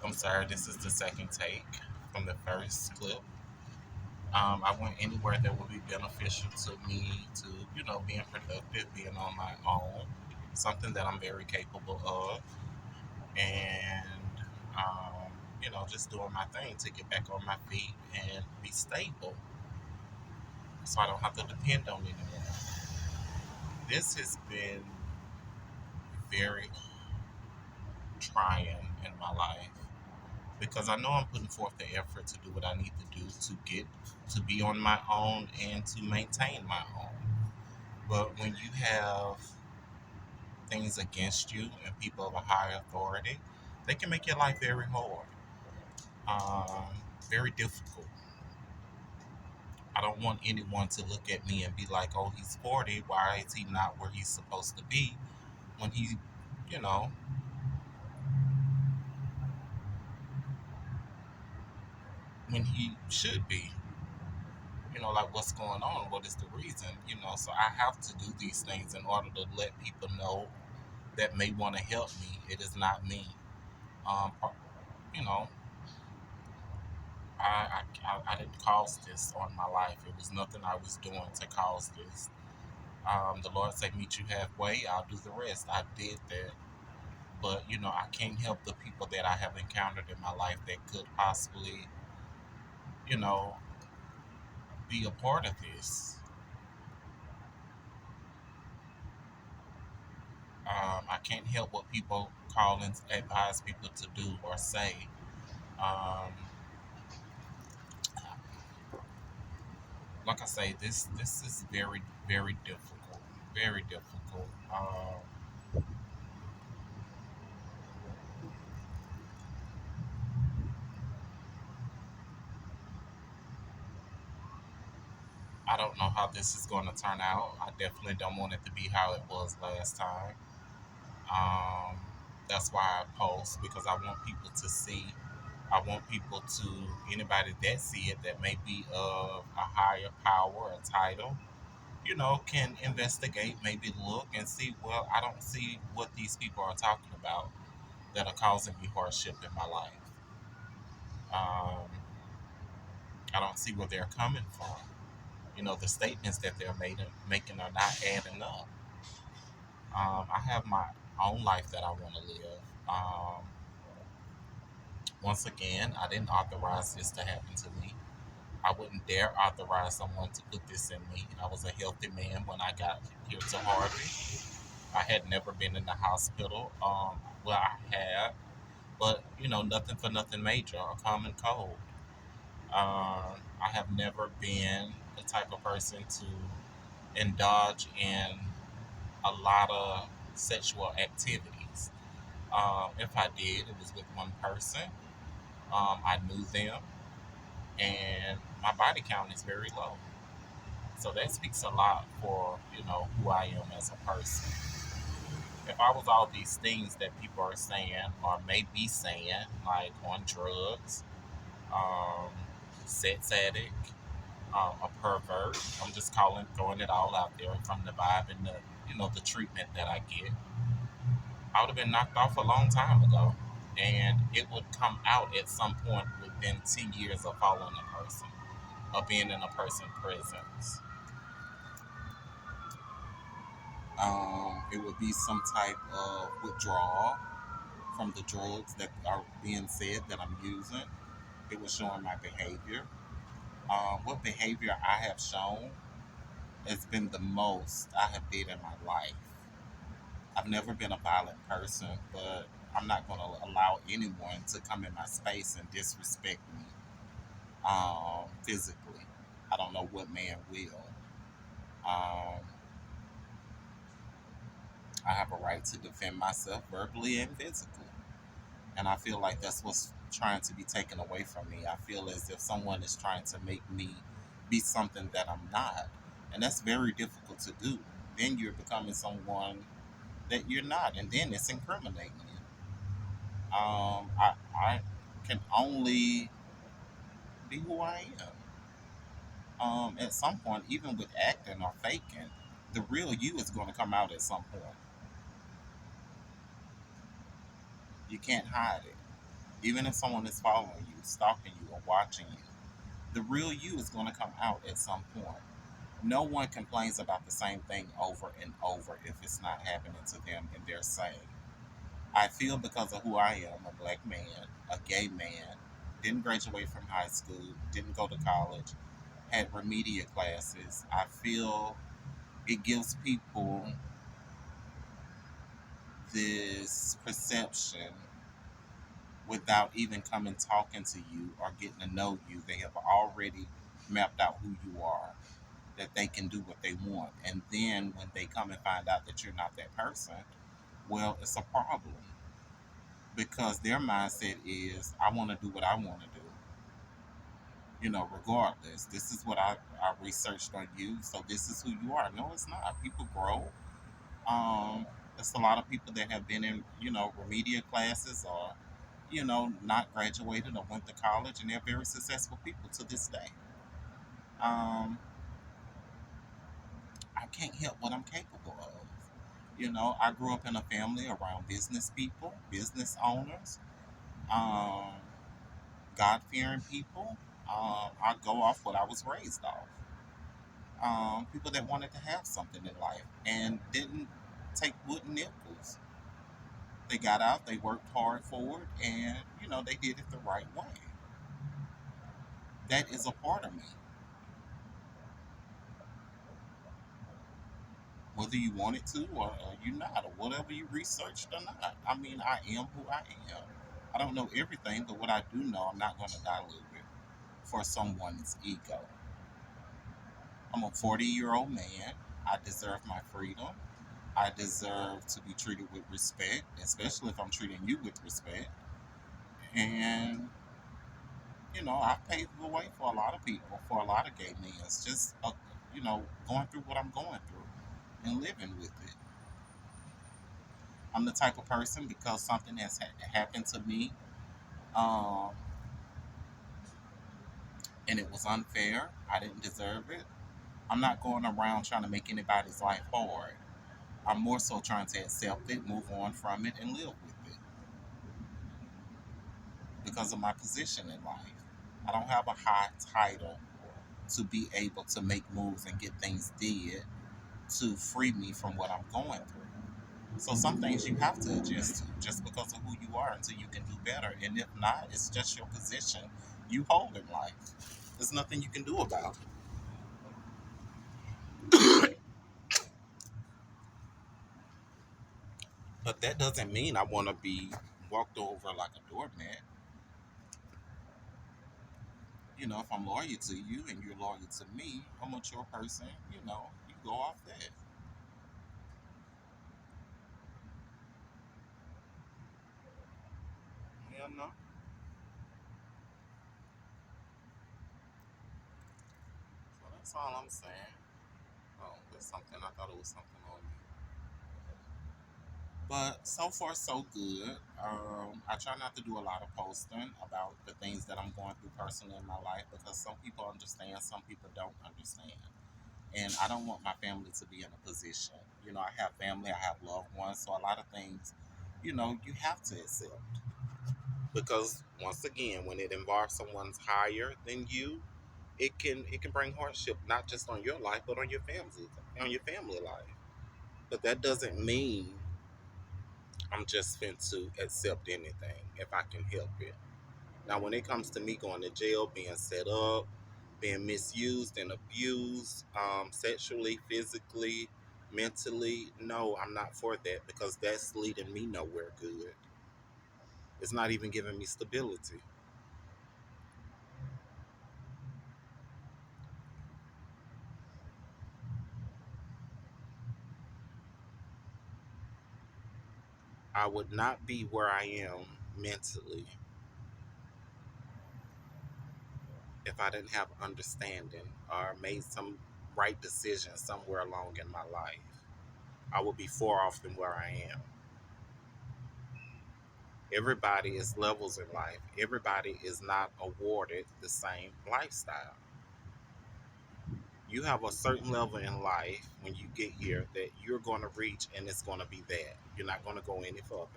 I'm sorry, this is the second take from the first clip. I went anywhere that would be beneficial to me to, being productive, being on my own, something that I'm very capable of, and, just doing my thing to get back on my feet and be stable so I don't have to depend on anyone. This has been very trying in my life because I know I'm putting forth the effort to do what I need to do to get to be on my own and to maintain my own. But when you have things against you and people of a high authority, they can make your life very hard, um, very difficult. I don't want anyone to look at me and be like, "Oh, he's 40. Why is he not where he's supposed to be when you know, when he should be?" Like what's going on? What is the reason? So I have to do these things in order to let people know that may want to help me. It is not me. Um, you know, I didn't cause this on my life. It was nothing I was doing to cause this. The Lord said, "Meet you halfway. I'll do the rest." I did that, but I can't help the people that I have encountered in my life that could possibly, you know, be a part of this. I can't help what people call and advise people to do or say. Um, like I say, this is very very difficult, very difficult. I don't know how this is going to turn out. I definitely don't want it to be how it was last time. Um, that's why I post because I want people to see. I want people to anybody that see it that may be of a higher power, a title, can investigate, maybe look and see. Well, I don't see what these people are talking about that are causing me hardship in my life. Um, I don't see where they're coming from. The statements that they're making are not adding up. I have my own life that I want to live. Once again, I didn't authorize this to happen to me. I wouldn't dare authorize someone to put this in me. I was a healthy man when I got here to Harvey. I had never been in the hospital. Well, I had, but nothing for nothing major, a common cold. I have never been the type of person to indulge in a lot of sexual activities. If I did, it was with one person. I knew them, and my body count is very low. So that speaks a lot for who I am as a person. If I was all these things that people are saying or may be saying, like on drugs, um, sex addict, a pervert, I'm just throwing it all out there from the vibe and the treatment that I get. I would have been knocked off a long time ago, and it would come out at some point within 10 years of following a person, of being in a person's presence. It would be some type of withdrawal from the drugs that are being said that I'm using. It was showing my behavior. What behavior I have shown has been the most I have did in my life. I've never been a violent person, but I'm not going to allow anyone to come in my space and disrespect me physically. I don't know what man will. Um, I have a right to defend myself verbally and physically. And I feel like that's what's trying to be taken away from me. I feel as if someone is trying to make me be something that I'm not. And that's very difficult to do. Then you're becoming someone that you're not, and then it's incriminating you. I can only be who I am. At some point, even with acting or faking, the real you is going to come out at some point. You can't hide it. Even if someone is following you, stalking you, or watching you, the real you is going to come out at some point. No one complains about the same thing over and over if it's not happening to them and they're saying, I feel because of who I am, a black man, a gay man, didn't graduate from high school, didn't go to college, had remedial classes. I feel it gives people this perception without even coming talking to you or getting to know you. They have already mapped out who you are, that they can do what they want. And then when they come and find out that you're not that person, well, it's a problem because their mindset is, I want to do what I want to do, regardless. This is what I researched on you, so this is who you are. No, it's not. People grow. Um, it's a lot of people that have been in, remedial classes or, not graduated or went to college, and they're very successful people to this day. Um, I can't help what I'm capable of. I grew up in a family around business people, business owners, um, God fearing people. I go off what I was raised off. People that wanted to have something in life and didn't take wooden nickels. They got out, they worked hard for it, and they did it the right way. That is a part of me. Whether you wanted to or you not, or whatever you researched or not. I mean, I am who I am. I don't know everything, but what I do know, I'm not going to dilute it for someone's ego. I'm a 40-year-old man. I deserve my freedom. I deserve to be treated with respect, especially if I'm treating you with respect. And, I've paved the way for a lot of people, for a lot of gay men. It's just, going through what I'm going through and living with it. I'm the type of person because something has happened to me, um, and it was unfair. I didn't deserve it. I'm not going around trying to make anybody's life hard. I'm more so trying to accept it, move on from it, and live with it because of my position in life. I don't have a high title to be able to make moves and get things did to free me from what I'm going through. So some things you have to adjust to just because of who you are until you can do better. And if not, it's just your position you hold in life. There's nothing you can do about it. But that doesn't mean I want to be walked over like a doormat. If I'm loyal to you and you're loyal to me, I'm a mature person, you go off that. Yeah, no. So that's all I'm saying. Oh, there's something. I thought it was something on me. But so far, so good. I try not to do a lot of posting about the things that I'm going through personally in my life because some people understand, some people don't understand. And I don't want my family to be in a position. I have family, I have loved ones, so a lot of things, you have to accept. Because once again, when it involves someone's higher than you, it can bring hardship not just on your life but on your family life. But that doesn't mean I'm just fit to accept anything if I can help it. Now, when it comes to me going to jail, being set up, being misused and abused, sexually, physically, mentally, no, I'm not for that because that's leading me nowhere good. It's not even giving me stability. I would not be where I am mentally if I didn't have understanding or made some right decisions somewhere along in my life. I would be far off than where I am. Everybody is levels in life. Everybody is not awarded the same lifestyle. You have a certain level in life when you get here that you're going to reach, and it's going to be that. You're not going to go any further.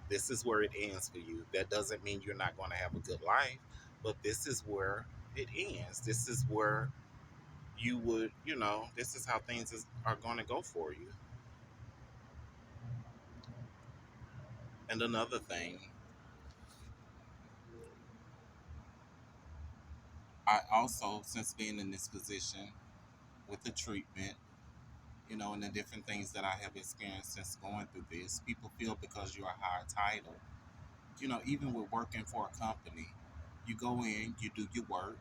This is where it ends for you. That doesn't mean you're not going to have a good life, but this is where it ends. This is where you would, this is how are going to go for you. And another thing, I also, since being in this position with the treatment, and the different things that I have experienced since going through this, people feel because you're a high title, even with working for a company, you go in, you do your work.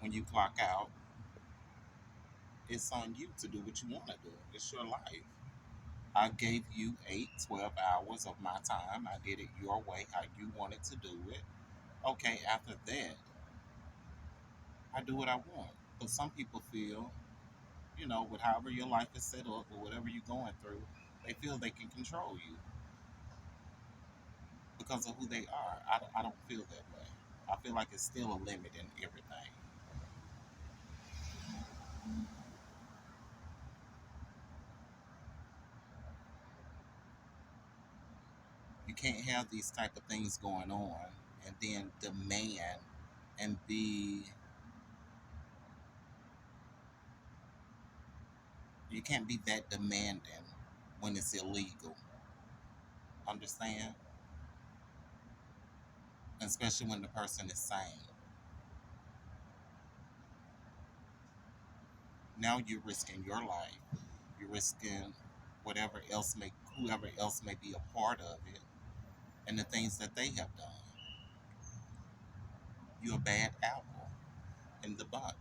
When you clock out, it's on you to do what you want to do. It's your life. I gave you 8, 12 hours of my time. I did it your way, how you wanted to do it. Okay, after that, I do what I want. But some people feel, with however your life is set up or whatever you're going through, they feel they can control you because of who they are. I don't feel that way. I feel like it's still a limit in everything. You can't have these type of things going on and then demand and be you can't be that demanding when it's illegal. Understand? Especially when the person is sane. Now you're risking your life. You're risking whoever else may be a part of it and the things that they have done. You're a bad apple in the bunch.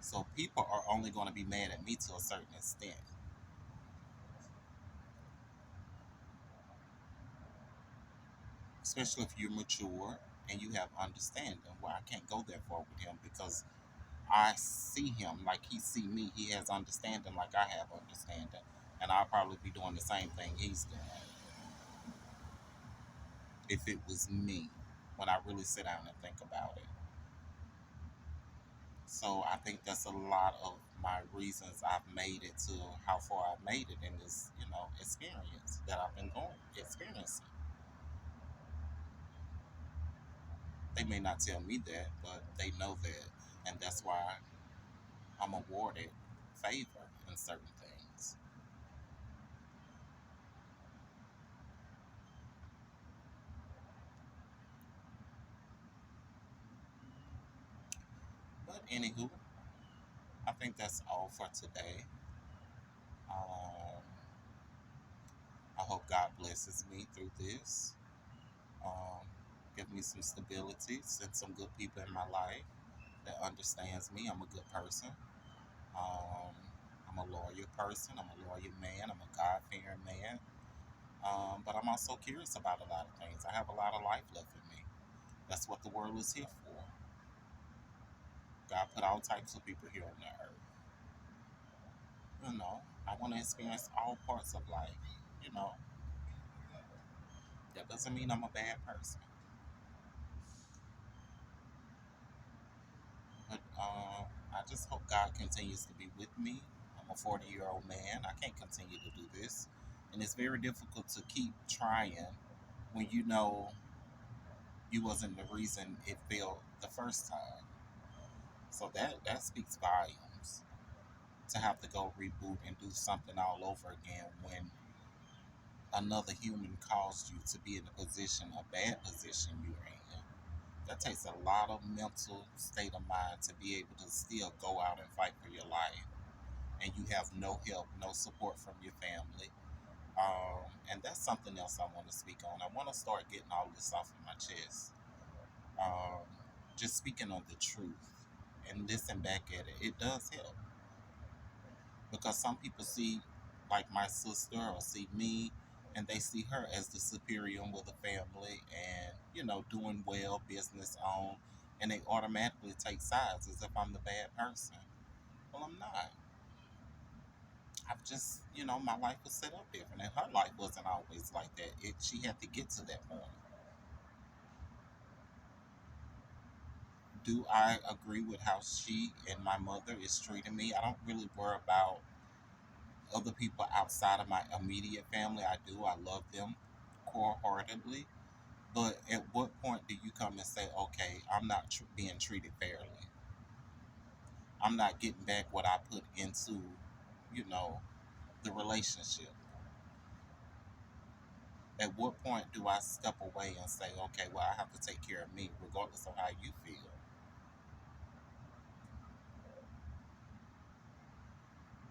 So people are only going to be mad at me to a certain extent, especially if you're mature and you have understanding. Well, I can't go that far with him because I see him like he see me. He has understanding like I have understanding, and I'll probably be doing the same thing he's doing if it was me. When I really sit down and think about it, so I think that's a lot of my reasons I've made it to how far I've made it in this, experience that I've been going experiencing. They may not tell me that, but they know that, and that's why I'm awarded favor in certain things. But anywho, I think that's all for today. Um, I hope God blesses me through this. Um, give me some stability, send some good people in my life that understands me. I'm a good person. Um, I'm a loyal person. I'm a loyal man. I'm a God fearing man. But I'm also curious about a lot of things. I have a lot of life left in me. That's what the world is here for. God put all types of people here on the earth. I want to experience all parts of life. You know, that doesn't mean I'm a bad person. But I just hope God continues to be with me. I'm a 40-year-old man. I can't continue to do this. And it's very difficult to keep trying when you know you wasn't the reason it failed the first time. So that speaks volumes to have to go reboot and do something all over again when another human caused you to be in a bad position you're in. That takes a lot of mental state of mind to be able to still go out and fight for your life. And you have no help, no support from your family. And that's something else I want to speak on. I want to start getting all this off of my chest. Um, just speaking on the truth and listen back at it, it does help because some people see like my sister or see me and they see her as the superior with the family and doing well, business on, and they automatically take sides as if I'm the bad person. Well, I'm not. I've just, my life was set up different, and her life wasn't always like that. She had to get to that point. Do I agree with how she and my mother is treating me? I don't really worry about Other people outside of my immediate family, I do. I love them core heartedly. But at what point do you come and say, okay, I'm not being treated fairly? I'm not getting back what I put into, you know, the relationship. At what point do I step away and say, okay, well, I have to take care of me, regardless of how you feel?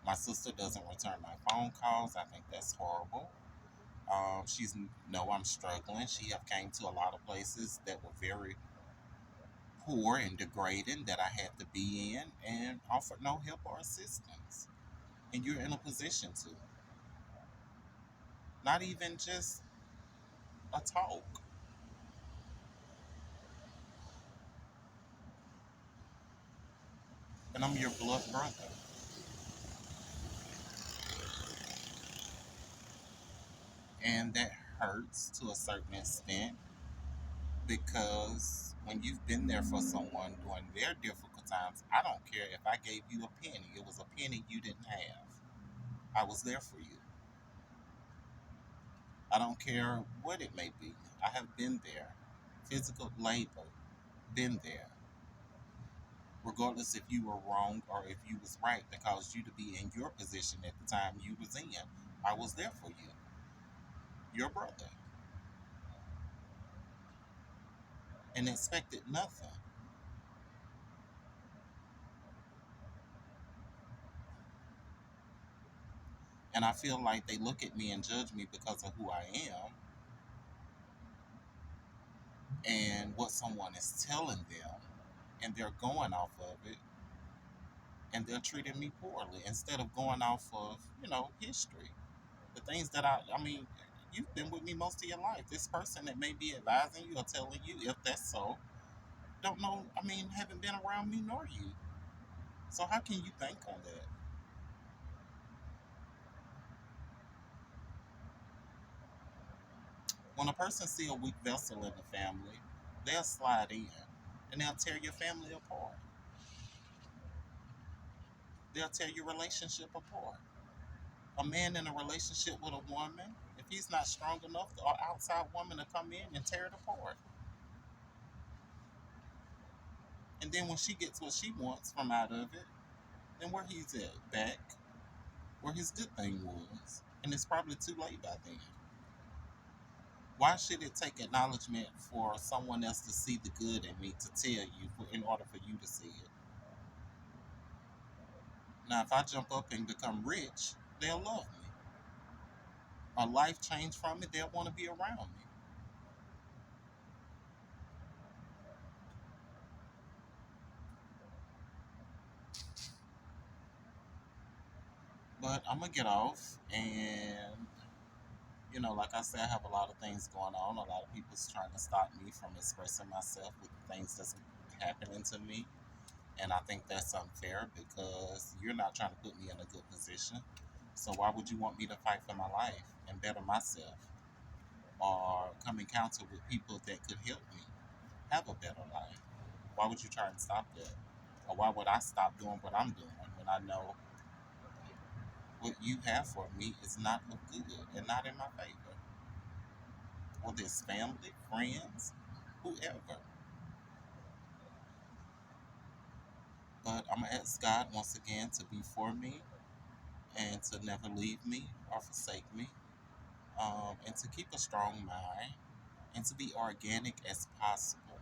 My sister doesn't return my phone calls. I think that's horrible. She's know I'm struggling. She have came to a lot of places that were very poor and degrading that I had to be in, and offered no help or assistance. And you're in a position to, not even just a talk. And I'm your blood brother. And that hurts to a certain extent because when you've been there for someone during their difficult times, I don't care if I gave you a penny. It was a penny you didn't have. I was there for you. I don't care what it may be. I have been there. Physical labor, been there. Regardless if you were wrong or if you was right that caused you to be in your position at the time you was in. I was there for you. Your brother. And expected nothing. And I feel like they look at me and judge me because of who I am and what someone is telling them, and they're going off of it, and they're treating me poorly instead of going off of, history. The things that I mean, you've been with me most of your life. This person that may be advising you or telling you, if that's so, don't know, I mean, haven't been around me nor you. So how can you think on that? When a person see a weak vessel in the family, they'll slide in and they'll tear your family apart. They'll tear your relationship apart. A man in a relationship with a woman, if he's not strong enough, or outside woman to come in and tear it apart. And then when she gets what she wants from out of it, then where he's at? Back where his good thing was. And it's probably too late by then. Why should it take acknowledgement for someone else to see the good in me to tell you in order for you to see it? Now, if I jump up and become rich, they'll love me. A life change from it, they'll want to be around me. But I'm going to get off and like I said, I have a lot of things going on. A lot of people's trying to stop me from expressing myself with the things that's happening to me. And I think that's unfair because you're not trying to put me in a good position. So why would you want me to fight for my life and better myself or come encounter with people that could help me have a better life? Why would you try and stop that? Or why would I stop doing what I'm doing when I know what you have for me is not of good and not in my favor? Whether it's family, friends, whoever. But I'm going to ask God once again to be for me and to never leave me or forsake me, and to keep a strong mind and to be organic as possible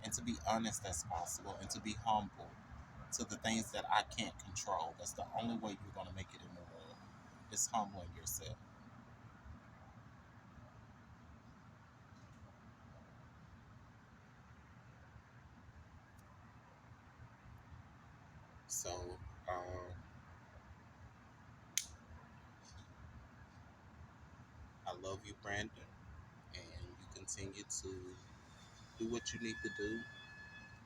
and to be honest as possible and to be humble to the things that I can't control. That's the only way you're going to make it in the world is humbling yourself. So, I love you, Brandon, and you continue to do what you need to do.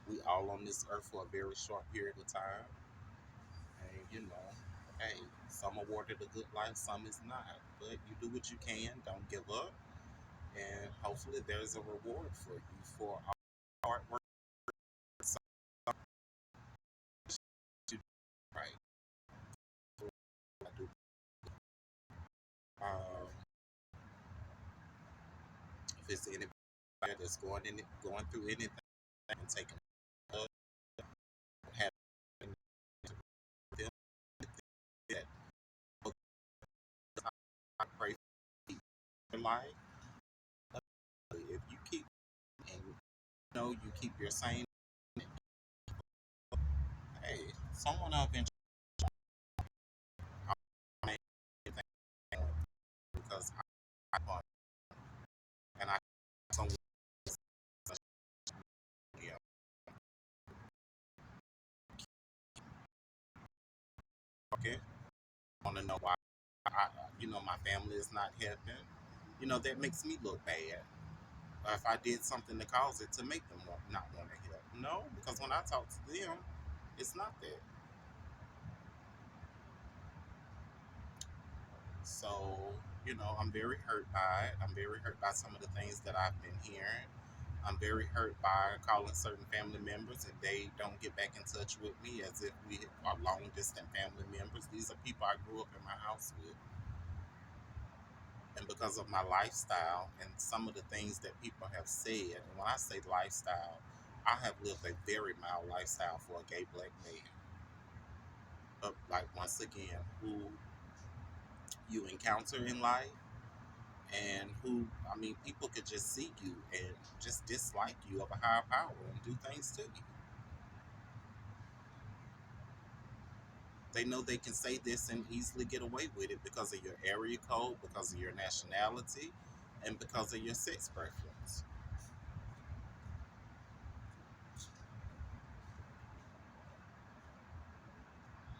We all on this earth for a very short period of time, and hey, some awarded a good life, some is not. But you do what you can. Don't give up, and hopefully there's a reward for you for all hard work. So you do right. I do If it's anybody that's going through anything and taking love, having them, that I pray for your life. If you keep and you keep your same, hey, someone will eventually make anything because I want and I someone yeah, okay. Want to know why my family is not helping. That makes me look bad. Or if I did something to cause it to make them not want to help. No, because when I talk to them, it's not that. So, I'm very hurt by it. I'm very hurt by some of the things that I've been hearing. I'm very hurt by calling certain family members and they don't get back in touch with me as if we are long distant family members. These are people I grew up in my house with. And because of my lifestyle and some of the things that people have said, and when I say lifestyle, I have lived a very mild lifestyle for a gay black man. But like once again, who you encounter in life and people could just see you and just dislike you of a higher power and do things to you. They know they can say this and easily get away with it because of your area code, because of your nationality, and because of your sex preference.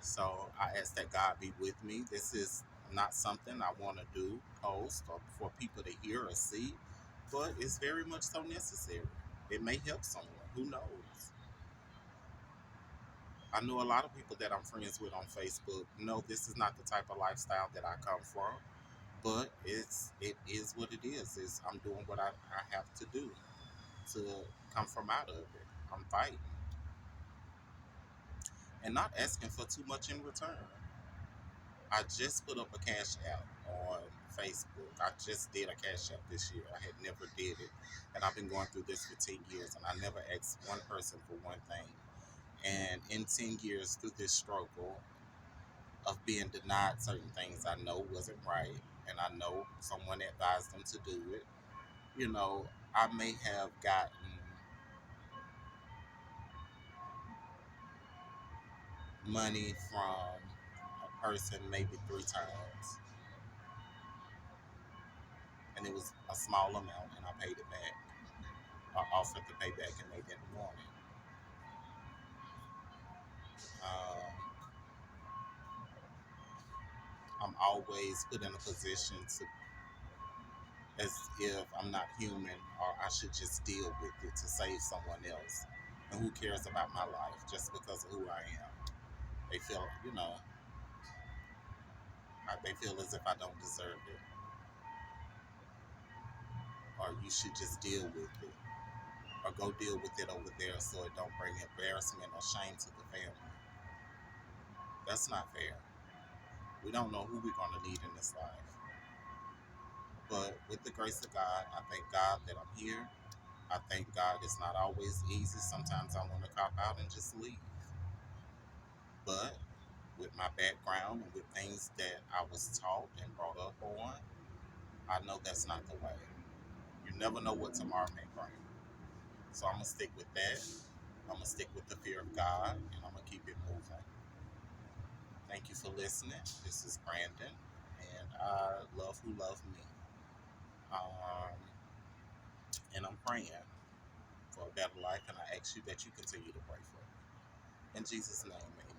So I ask that God be with me. This is not something I want to do, post, or for people to hear or see, but it's very much so necessary. It may help someone. Who knows? I know a lot of people that I'm friends with on Facebook. No, this is not the type of lifestyle that I come from, but it is what it is. I'm doing what I have to do to come from out of it. I'm fighting and not asking for too much in return. I just put up a cash app on Facebook. I just did a cash app this year. I had never did it, and I've been going through this for 10 years, and I never asked one person for one thing. And in 10 years through this struggle of being denied certain things I know wasn't right, and I know someone advised them to do it. I may have gotten money from a person maybe 3 times, and it was a small amount, and I paid it back. I offered to pay back, and they didn't want it. Um, I'm always put in a position to, as if I'm not human or I should just deal with it to save someone else. And who cares about my life just because of who I am? They feel, they feel as if I don't deserve it, or you should just deal with it, or go deal with it over there so it don't bring embarrassment or shame to the family. That's not fair. We don't know who we're going to need in this life. But with the grace of God, I thank God that I'm here. I thank God it's not always easy. Sometimes I want to cop out and just leave. But with my background and with things that I was taught and brought up on, I know that's not the way. You never know what tomorrow may bring. So I'm going to stick with that. I'm going to stick with the fear of God, and I'm going to keep it moving. Thank you for listening. This is Brandon, and I love who love me. Um, and I'm praying for a better life, and I ask you that you continue to pray for me. In Jesus' name, amen.